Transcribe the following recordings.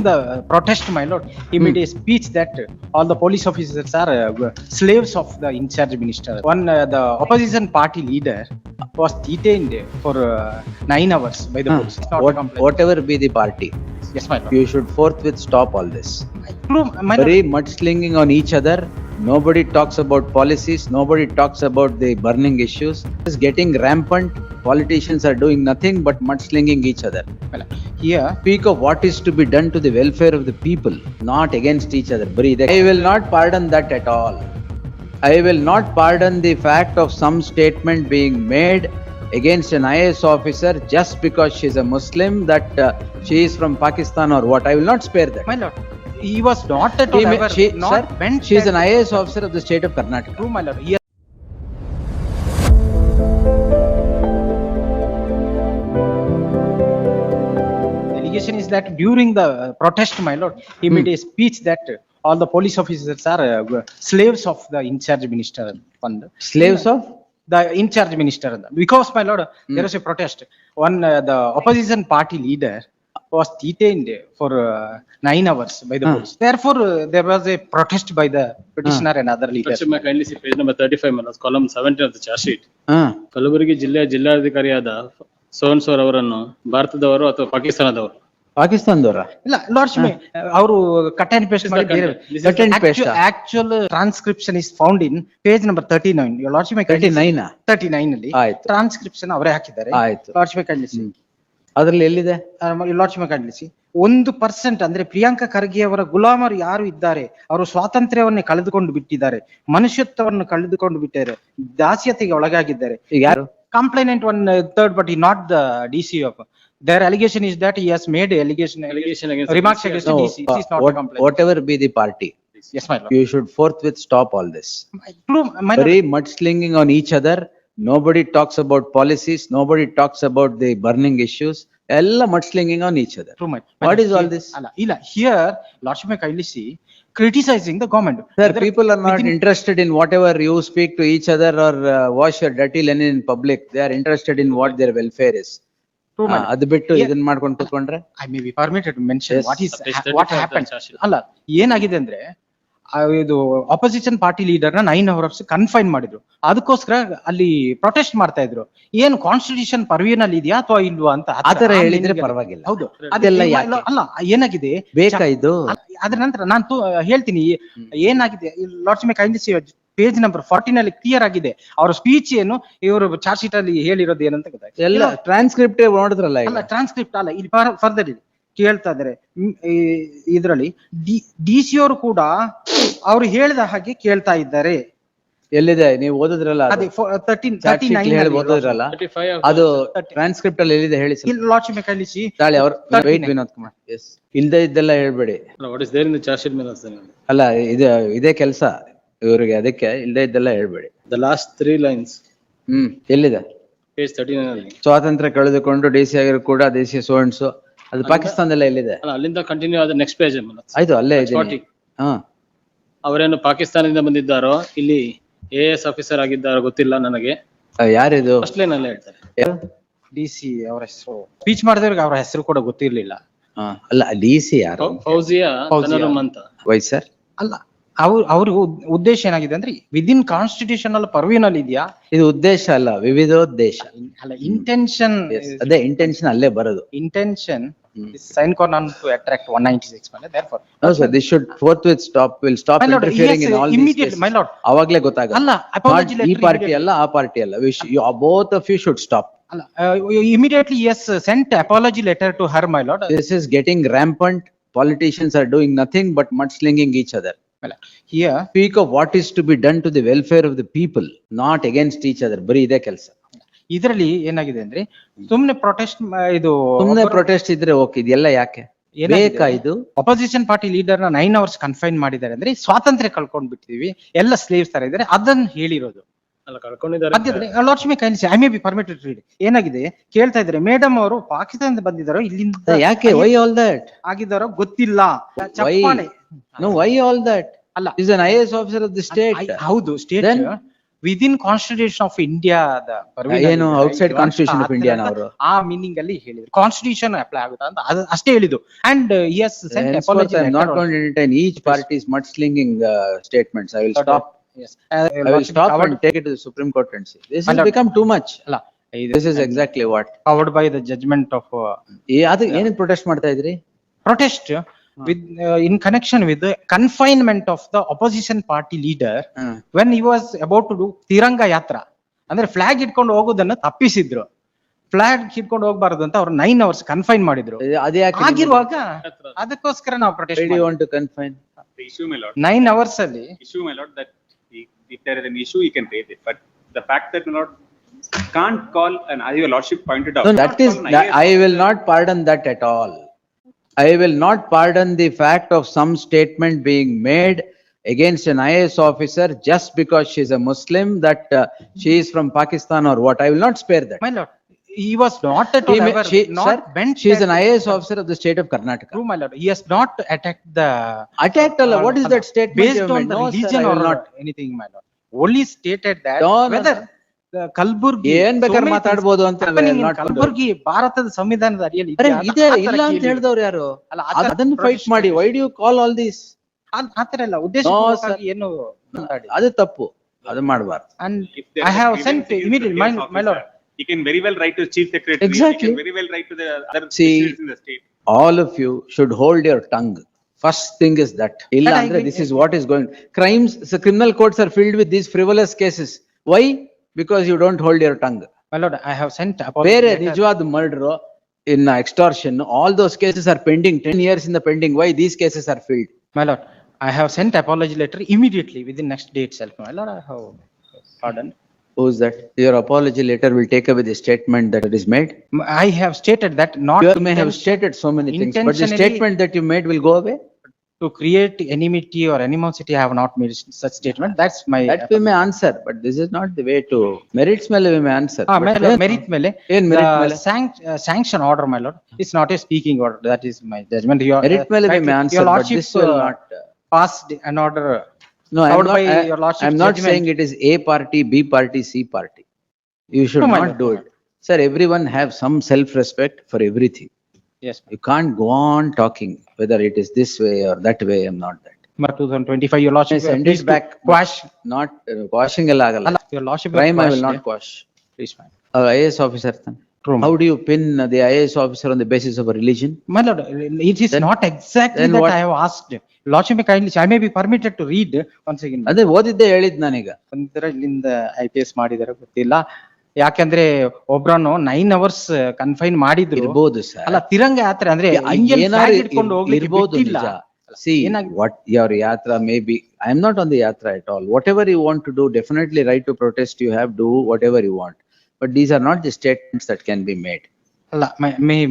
the protest, my lord, he made a speech that all the police officers are slaves of the in charge minister. The opposition party leader was detained for 9 hours by the police. It's not a complaint. Whatever be the party, Yes, my lord. you should forthwith stop all this. True, my lord. Very mudslinging on each other. Nobody talks about policies. Nobody talks about the burning issues. It's getting rampant. Politicians are doing nothing but mudslinging each other. My lord. Here, Speak of what is to be done to the welfare of the people, not against each other. I will not pardon that at all. I will not pardon the fact of some statement being made against an IAS officer just because she is a Muslim, that she is from Pakistan or what. I will not spare that. my lord, he was not at all ever, not bent. She is an IAS officer of the state of Karnataka. True, my lord. Here, allegation is that during the protest, my lord, he made a speech that all the police officers are slaves of the in charge minister. Slaves of? The in charge minister, because my lord, there was a protest. The opposition party leader was detained for 9 hours by the police. Therefore, there was a protest by the petitioner and other leaders. May kindly see page number 35, my lord, column 17 of the charge sheet. Ah. Kalaburagi ಜಿಲ್ಲೆಯ ಜಿಲ್ಲಾಧಿಕಾರಿಯಾದ ಸೋನ್ ಸೋರ್ ಅವರನ್ನು ಭಾರತದವರು ಅಥವಾ ಪಾಕಿಸ್ತಾನದವರು? ಪಾಕಿಸ್ತಾನದವರ? ಇಲ್ಲ lordship, ಅವರು cut and paste ಮಾಡಿ ಬೇರೆ. Cut and paste. Actual transcription is found in page number 39. Your lordship, 39 39 ಅಲ್ಲಿ ಆಯ್ತು. ಟ್ರಾನ್ಸ್ಕ್ರಿಪ್ಷನ್ ಅವರೇ ಹಾಕಿದ್ದಾರೆ. ಆಯ್ತು. ಲಾರ್ಡ್ಶಿಪ್ ಕಳಿಸಿ. ಅದ್ರಲ್ಲಿ ಎಲ್ಲಿದೆ? ಲಾರ್ಡ್ಶಿಪ್ ಕಳಿಸಿ. 1% ಅಂದ್ರೆ ಪ್ರಿಯಾಂಕಾ ಖರ್ಗೆ ಅವರ ಗುಲಾಮರು ಯಾರು ಇದ್ದಾರೆ, ಅವರು ಸ್ವಾತಂತ್ರ್ಯವನ್ನೇ ಕಳೆದುಕೊಂಡು ಬಿಟ್ಟಿದ್ದಾರೆ, ಮನುಷ್ಯತ್ವವನ್ನು ಕಳೆದುಕೊಂಡು ಬಿಟ್ಟಿದ್ದಾರೆ, ದಾಸ್ಯತೆಗೆ ಒಳಗಾಗಿದ್ದಾರೆ. ಈಗ ಯಾರು? Complainant one third party, not the DC of. Their allegation is that he has made allegation against remarks against the DC. This is not a complaint. Whatever be the party, Yes, my lord. you should forthwith stop all this. True, my lord. Very mudslinging on each other. Nobody talks about policies. Nobody talks about the burning issues. Ella mudslinging on each other. True, my What is all this? Illa, here, lordship may kindly see, criticizing the government. Sir, people are not interested in whatever you speak to each other or wash your dirty linen in public. They are interested in what their welfare is. True, my lord. ಅದು ಬಿಟ್ಟು ಇದನ್ನ ಮಾಡ್ಕೊಂಡು ಕೂತ್ಕೊಂಡ್ರೆ? I may be permitted to mention Yes. what is Page 35 what of the happened. charge sheet. ಅಲ್ಲ, ಏನಾಗಿದೆ ಅಂದ್ರೆ ಇದು opposition party leader ನ 9 hours ಕನ್ಫೈನ್ ಮಾಡಿದ್ರು. ಅದಕ್ಕೋಸ್ಕರ ಅಲ್ಲಿ ಪ್ರೊಟೆಸ್ಟ್ ಮಾಡ್ತಾ ಇದ್ರು. ಏನು ಕಾನ್ಸ್ಟಿಟ್ಯೂಷನ್ ಪರ್ವಿನಲ್ಲಿ ಇದೆಯಾ ಅಥವಾ ಇಲ್ವಾ ಅಂತ ಆತರ ಹೇಳಿದ್ರೆ ಪರವಾಗಿಲ್ಲ. ಹೌದು, ಅದೆಲ್ಲ ಯಾಕೆ? ಅಲ್ಲ, ಏನಾಗಿದೆ ಬೇಕಾ ಇದು? ಅದ್ರ ನಂತರ ನಾನು ಹೇಳ್ತೀನಿ ಏನಾಗಿದೆ. Lords may kindly see page number 14 ಅಲ್ಲಿ ಕ್ಲಿಯರ್ ಆಗಿದೆ ಅವರ ಸ್ಪೀಚ್ ಏನು, ಇವರು ಚಾರ್ಜ್ ಶೀಟ್ ಅಲ್ಲಿ ಹೇಳಿರೋದು ಏನಂತ ಗೊತ್ತಾಯ್ತು. ಎಲ್ಲ ಟ್ರಾನ್ಸ್ಕ್ರಿಪ್ಟ್ ನೋಡಿದ್ರಲ್ಲ ಈಗ? ಅಲ್ಲ, ಟ್ರಾನ್ಸ್ಕ್ರಿಪ್ಟ್ ಅಲ್ಲ, ಇಲ್ಲಿ ಫರ್ದರ್ ಇದೆ ಕೇಳ್ತಾ ಇದಾರೆ. ಇದರಲ್ಲಿ DC ಅವರು ಕೂಡ ಅವ್ರು ಹೇಳಿದ ಹಾಗೆ ಕೇಳ್ತಾ ಇದ್ದಾರೆ. ಎಲ್ಲಿದೆ? ನೀವು ಓದಿದ್ರಲ್ಲ ಅದು? ಅದೇ 39 ಓದಿದ್ರಲ್ಲ 35 of ಅದು ಟ್ರಾನ್ಸ್ಕ್ರಿಪ್ಟ್ ಅಲ್ಲಿ ಎಲ್ಲಿದೆ ಹೇಳಿ ಸರ್? ಇಲ್ಲಿ ಲಾರ್ಡ್ಶಿಪ್ ಮೇ ಕಳಿಸಿ. ತಾಳಿ ಅವ್ರು ವೇಟ್ ವಿನೋದ್ ಕುಮಾರ್. ಎಸ್, ಇಲ್ದೇ ಇದ್ದೆಲ್ಲ ಹೇಳ್ಬೇಡಿ. what is there in the charge sheet, ಅಲ್ಲ, ಇದೇ ಕೆಲಸ ಇವರಿಗೆ, ಅದಕ್ಕೆ ಇಲ್ದೇ ಇದ್ದೆಲ್ಲ ಹೇಳ್ಬೇಡಿ. the last 3 lines, ಎಲ್ಲಿದೆ? page 39 ಅಲ್ಲಿ. ಸ್ವಾತಂತ್ರ್ಯ ಕಳೆದುಕೊಂಡು DC ಆಗಿರೋ ಕೂಡ ದೇಶೀಯ ಸೋಣ್ಸು, ಅದು ಪಾಕಿಸ್ತಾನದಲ್ಲ ಎಲ್ಲಿದೆ? ಅಲ್ಲ, ಅಲ್ಲಿಂದ ಕಂಟಿನ್ಯೂ ಆದ ನೆಕ್ಸ್ಟ್ ಪೇಜ್. ಆಯ್ತು, ಅಲ್ಲೇ ಇದೆ. 40. ಅವರೇನು ಪಾಕಿಸ್ತಾನದಿಂದ ಬಂದಿದ್ದಾರೋ, ಇಲ್ಲಿ AS ಆಫೀಸರ್ ಆಗಿದ್ದಾರೋ ಗೊತ್ತಿಲ್ಲ ನನಗೆ. ಯಾರಿದು? ಫಸ್ಟ್ ಲೈನ್ ಅಲ್ಲೇ ಹೇಳ್ತಾರೆ. DC ಅವರ ಹೆಸರು, ಸ್ಪೀಚ್ ಮಾಡಿದವ್ರಿಗೆ ಅವರ ಹೆಸರು ಕೂಡ ಗೊತ್ತಿರ್ಲಿಲ್ಲ. ಅಲ್ಲ, DC ಯಾರು? ಫೌಜಿಯಾ ತನರುಮ್ ಅಂತ. Y sir? ಅಲ್ಲ, ಅವ್ರ ಉದ್ದೇಶ ಏನಾಗಿದೆ ಅಂದ್ರೆ ವಿದಿನ್ ಕಾನ್ಸ್ಟಿಟ್ಯೂಷನಲ್ ಪರ್ವಿನಲ್ಲಿ ಇದೆಯಾ? ಇದು ಉದ್ದೇಶ ಅಲ್ಲ, ವಿವಿಧೋದ್ದೇಶ. ಅಲ್ಲ, ಇಂಟೆನ್ಷನ್. ಅದೇ ಇಂಟೆನ್ಷನ್ ಅಲ್ಲೇ ಬರೋದು. Intention sign on to attract 196. Therefore, no sir, this should forthwith stop. Will stop interfering in all these cases. My lord, ಅವಾಗ್ಲೇ ಗೊತ್ತಾಗಲ್ಲ. ಅಲ್ಲ, apology letter ಈ ಪಾರ್ಟಿ ಅಲ್ಲ, ಆ ಪಾರ್ಟಿ ಅಲ್ಲ. Both of you should stop. ಅಲ್ಲ, immediately yes, sent apology letter to her, my lord. This is getting rampant. Politicians are doing nothing but mudslinging each other. Here, speak of what is to be done to the welfare of the people, not against each other. ಬರೀ ಇದೇ ಕೆಲಸ. ಇದರಲ್ಲಿ ಏನಾಗಿದೆ ಅಂದ್ರೆ ಸುಮ್ನೆ protest, ಇದು ಸುಮ್ನೆ protest ಇದ್ರೆ ಓಕೆ, ಇದೆಲ್ಲ ಯಾಕೆ ಬೇಕಾ? ಇದು ಅಪೋಸಿಷನ್ ಪಾರ್ಟಿ ಲೀಡರ್ ನ 9 hours ಕನ್ಫೈನ್ ಮಾಡಿದ್ದಾರೆ ಅಂದ್ರೆ ಸ್ವಾತಂತ್ರ್ಯ ಕಳ್ಕೊಂಡ್ ಬಿಟ್ಟಿದೀವಿ, ಎಲ್ಲ ಸ್ಲೇವ್ಸ್ ತರ ಇದ್ದಾರೆ, ಅದನ್ನ ಹೇಳಿರೋದು. ಅಲ್ಲ, ಕಳ್ಕೊಂಡಿದ್ದಾರೆ. Lordship kindly I may be permitted to read. ಏನಾಗಿದೆ ಕೇಳ್ತಾ ಇದ್ದಾರೆ, ಮೇಡಮ್ ಅವರು ಪಾಕಿಸ್ತಾನದಿಂದ ಬಂದಿದ್ದಾರೋ ಇಲ್ಲಿಂದ ಯಾಕೆ? ವೈ ಆಲ್ ದಟ್ ಆಗಿದ್ದಾರೋ ಗೊತ್ತಿಲ್ಲ. ಚಪ್ಪಾಳೆ. No, why all that? ಅಲ್ಲ, is an IAS officer of the state. ಹೌದು, state. Within constitution of India ಏನು outside Constitution of India ನವರು? ಆ ಮೀನಿಂಗ್ ಅಲ್ಲಿ ಹೇಳಿದ್ರು ಕಾನ್ಸ್ಟಿಟ್ಯೂಷನ್ ಅಪ್ಲೈ ಆಗುತ್ತಾ ಅಂತ ಅಷ್ಟೇ ಹೇಳಿದ್ದು. And yes sent Henceforth, apology I am not letter going to entertain each party's mudslinging statements. I will also. stop. Yes. I will stop and take it to the Supreme Court and say, this has Lord, become too much. ಅಲ್ಲ This is exactly what. covered by the judgment of ಅದು ಏನಕ್ಕೆ protest ಮಾಡ್ತಾ ಇದ್ರಿ? protest with in connection with the confinement of the opposition party leader when he was about to do Tiranga Yatra. ಅಂದ್ರೆ flag ಇಟ್ಕೊಂಡು ಹೋಗೋದನ್ನ ತಪ್ಪಿಸಿದ್ರು. Flag ಹಿಡ್ಕೊಂಡು ಹೋಗ್ಬಾರ್ದು ಅಂತ ಅವ್ರು 9 hours ಕನ್ಫೈನ್ ಮಾಡಿದ್ರು. ಅದೇ ಯಾಕೆ ಆಗಿರುವಾಗ ಅದಕ್ಕೋಸ್ಕರ ನಾವು why do you protest want to confine? The issue, my lord, 9 hours ಅಲ್ಲಿ issue, my lord, that if there is an issue, you can raise it, but the fact that, my lord, can't call, and as your lordship pointed out. No, that can't is, call an I IAS will not pardon that at all. I will not pardon the fact of some statement being made against an IAS officer just because she is a Muslim, that she is from Pakistan or what. I will not spare that. my lord, he was not at He all may- ever she- not sir, bent she is an at- IAS officer of the state of Karnataka. True, my lord, he has not attacked the Attacked Allah, what is that statement you based have on made? the No, sir, religion I or will not not. anything, my lord, only stated that No, no, whether no. the Kalburgi ಏನ್ ಬೇಕಾದ್ರೆ ಮಾತಾಡ್ಬೋದು ಅಂತ happening in not to do. Kalburgi ಭಾರತದ ಸಂವಿಧಾನದ ಅಡಿಯಲ್ಲಿ ಅರೆ ಇದೆಯಾ ಅಂತ ಇದೆ ಆ ತರ ಇಲ್ಲ ಅಂತ ಕೇಳಿದ್ರು. ಹೇಳಿದವ್ರು ಯಾರು? ಅಲ್ಲ, ಆ ತರ ಅದನ್ನ ಫೈಟ್ protest ಮಾಡಿ. Why do you call all these? ಆತರ ಎಲ್ಲ ಉದ್ದೇಶಪೂರ್ವಕವಾಗಿ ಏನು ಮಾತಾಡಿ ಅದು ತಪ್ಪು, ಅದು ಮಾಡಬಾರ್ದು. and If there I is a have grievance sent against the immediately IAS my officer, lord, he can very well write to chief secretary. Exactly. He can very well write to the other See, officials in the state. All of you should hold your tongue. First thing is that. Illa But I andre agree. this is what is going. Crimes, the criminal courts are filled with these frivolous cases. Why? Because you don't hold your tongue. my lord, I have sent apology ಬೇರೆ letter. ನಿಜವಾದ murder, in extortion, all those cases are pending, 10 years in the pending. Why these cases are filled? My lord, I have sent apology letter immediately within next day itself. My lord, I have pardoned. Who's that? Your apology letter will take away the statement that is made. I have stated that not You may have stated so many things, but the intentionally- statement that you made will go away. to create enmity or animosity. I have not made such statement. That's my. That we may answer, but this is not the way to, merits ಮೇಲೆ we may answer. Ah, But merit ಮೇಲೆ. ಏನ್ merit the ಮೇಲೆ? sanction order, my lord, it's not a speaking order. That is my judgment. Your Merit ಮೇಲೆ we may answer, your but lordship this will not. passed an order. No, I am covered not, by your lordship's I am not judgment. saying it is A party, B party, C party. You should No, my not lord, do no, it. Sir, everyone have some self-respect for everything. Yes. You can't go on talking whether it is this way or that way. I am not that. Number 2025, your lordship. Yes, send please it back. Quash. Not washing ಎಲ್ಲ ಆಗಲ್ಲ. ಅಲ್ಲ, your lordship. Crime I will quash not it. quash. Please, ma'am. IAS officer. then. True. How do you pin the IAS officer on the basis of a religion? My lord, it is Then- not exactly then that what? I have asked. Lordship may kindly, I may be permitted to read once again. ಅದೇ ಓದಿದ್ದೆ ಹೇಳಿದ್ ನಾನೀಗ. ಒಂಥರ ಇಲ್ಲಿಂದ IPS ಮಾಡಿದಾರೆ ಗೊತ್ತಿಲ್ಲ. ಯಾಕಂದ್ರೆ ಒಬ್ರನ್ನು 9 hours confine ಮಾಡಿದ್ರು. ಇರ್ಬೋದು ಸರ್. ಅಲ್ಲ, ತಿರಂಗ ಯಾತ್ರೆ ಅಂದ್ರೆ Indian flag ಇಟ್ಕೊಂಡು ಹೋಗ್ಲಿಕ್ಕೆ ಇರ್ಬೋದು ಬಿಟ್ಟಿಲ್ಲ. ನಿಜ. See, ಏನಾಗಿದೆ? what your yatra may be, I am not on the yatra at all. Whatever you want to do, definitely right to protest, you have, do whatever you want. But these are not the statements that can be made. ಅಲ್ಲ,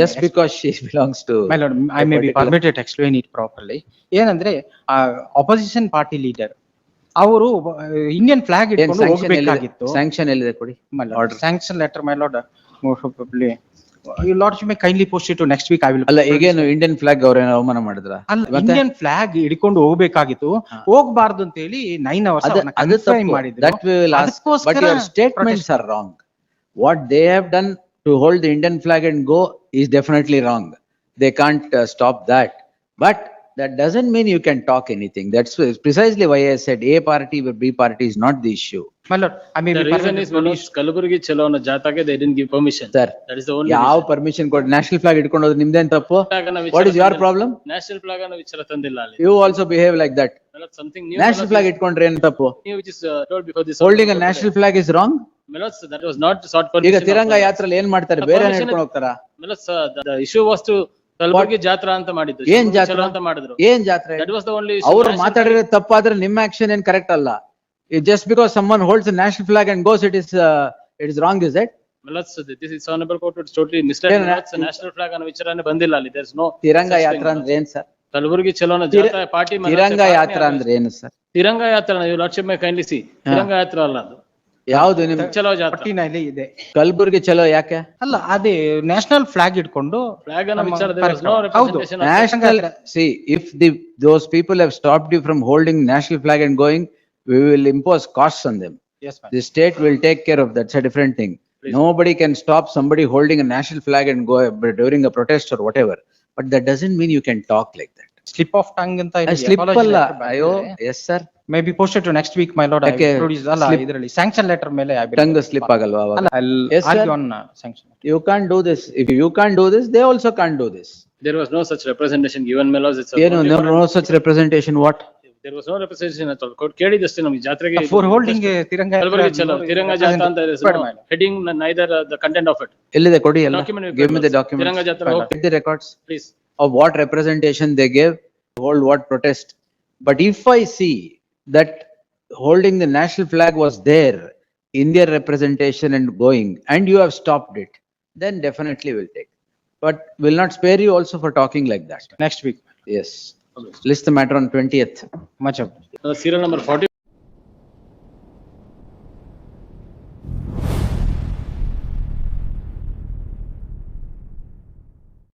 Just because she belongs to. my lord, I a may be particular- permitted to explain it properly. ಏನಂದ್ರೆ opposition party leader ಅವರು Indian flag ಏನ್ ಇಟ್ಕೊಂಡು sanction ಎಲ್ಲಿದೆ? ಹೋಗ್ಬೇಕಾಗಿತ್ತು. Sanction ಎಲ್ಲಿದೆ ಕೊಡಿ. My lord, Order. sanction letter, my lord, most probably. Your lordship may kindly post it to next week. I will. ಅಲ್ಲ ಈಗೇನು ಇಂಡಿಯನ್ ಫ್ಲಾಗ್ ಅವ್ರೇನು ಅವಮಾನ ಮಾಡಿದ್ರ? ಅಲ್ಲ, ಮತ್ತೆ? ಇಂಡಿಯನ್ ಫ್ಲಾಗ್ ಹಿಡ್ಕೊಂಡು ಹೋಗ್ಬೇಕಾಗಿತ್ತು, ಹೋಗ್ಬಾರ್ದು ಅಂತ ಹೇಳಿ 9 hours ಅದು ಅವ್ರನ್ನ ಅದು confine ತಪ್ಪು. ಮಾಡಿದ್ರು. That we will ask, but ಅದಕ್ಕೋಸ್ಕರ your statements are wrong. What they have done to hold the Indian flag and go is definitely wrong. They can't stop that. But that doesn't mean you can talk anything. That's precisely why I said A party or B party is not the issue. My lord, I may The be reason permitted is to Manoj, Kalburgi ಚಲೋ ಅನ್ನೋ ಜಾಥಾಗೆ they didn't give permission. Sir, That is the only ಯಾವ permission ಕೊಟ್ಟು national flag ಇಟ್ಕೊಂಡು ಹೋದ್ರೆ ನಿಮ್ದೇನ್ ತಪ್ಪು? What is your problem? National flag ಅನ್ನೋ ವಿಚಾರ ತಂದಿಲ್ಲ ಅಲ್ಲಿ. You also behave like that. Something new. National flag ಇಟ್ಕೊಂಡ್ರೆ ಏನ್ ತಪ್ಪು? Which is told before this. Holding a national flag is wrong? Manoj, that was not sought ಈಗ permission. Tiranga ಯಾತ್ರೆಲಿ ಏನ್ ಮಾಡ್ತಾರೆ? ಬೇರೆ ಇಟ್ಕೊಂಡು ಹೋಗ್ತಾರಾ? Manoj, the issue was to Kalaburagi ಜಾತ್ರಾ ಅಂತ ಮಾಡಿದ್ರು. ಏನ್ ಚಲೋ ಜಾತ್ರಾ ಅಂತ ಮಾಡಿದ್ರು. ಏನ್ ಜಾತ್ರೆ? That was the only issue. ಅವ್ರು National ಮಾತಾಡಿರೋದು ತಪ್ಪಾದ್ರೆ ನಿಮ್ಮ ಆಕ್ಷನ್ ಏನ್ ಕರೆಕ್ಟ್ ಅಲ್ಲ. Just because someone holds a national flag and goes, it is wrong, is it? Manoj, this is honorable court, it's totally misled. ಏನ್ Manoj, national flag ಅನ್ನೋ ವಿಚಾರನೇ ಬಂದಿಲ್ಲ ಅಲ್ಲಿ. There is no. Tiranga such ಯಾತ್ರಾ thing. ಅಂದ್ರೆ ಏನ್ sir? Kalaburagi ಚಲೋ ಅನ್ನೋ ಜಾಥಾ ಪಾರ್ಟಿ. ತಿರಂಗ ಯಾತ್ರಾ ಅಂದ್ರೆ ಏನು ಸರ್? ತಿರಂಗ ಯಾತ್ರಾ you lordship may kindly see. Tiranga ಯಾತ್ರಾ ಅಲ್ಲ ಅದು. ಯಾವ್ದು ನಿಮ್ ಚಲೋ ಜಾತ್ರಾ. ಪಟ್ಟಿನಲ್ಲಿ ಇದೆ. ಕಲಬುರ್ಗಿ ಚಲೋ ಯಾಕೆ? ಅಲ್ಲ, ಅದೇ ನ್ಯಾಷನಲ್ ಫ್ಲಾಗ್ ಇಟ್ಕೊಂಡು Flag ಅನ್ನೋ ವಿಚಾರ there was correct. no ಹೌದು. representation of. National, see, if those people have stopped you from holding national flag and going, we will impose costs on them. Yes, my The state will take care of that. It's a different thing. Please. Nobody can stop somebody holding a national flag and go during a protest or whatever. But that doesn't mean you can talk like that. slip of tongue ಅಂತ A slip ಅಲ್ಲ, ಅಯ್ಯೋ, yes sir. May be posted to next week my lord I ಯಾಕೆ? Produce ಅಲ್ಲ Slip- ಇದರಲ್ಲಿ sanction letter ಮೇಲೆ Tongue slip ಆಗಲ್ವಾ ಅವಾಗ? Yes, sir. Argue on sanction. You can't do this. If you can't do this, they also can't do this. There was no such representation given, my lords. It's a ಏನು, no such representation, what? There was no representation at all. Court ಕೇಳಿದಷ್ಟೇ ನಮಗೆ ಜಾತ್ರೆಗೆ. For holding Tiranga Kalaburagi ಚಲೋ ತಿರಂಗ ಜಾತ್ರಾ ಅಂತ heading neither the content of it. ಎಲ್ಲಿದೆ ಕೊಡಿ ಎಲ್ಲ. Document will Give me the close. documents. Tiranga ಜಾತ್ರೆ ಹೋಗಿ. Get the records Please. of what representation they gave, hold what protest. But if I see that holding the national flag was there in their representation and going, and you have stopped it, then definitely will take. But will not spare you also for talking like that. Next week Yes. List the matter on 20th. Much Serial number 40.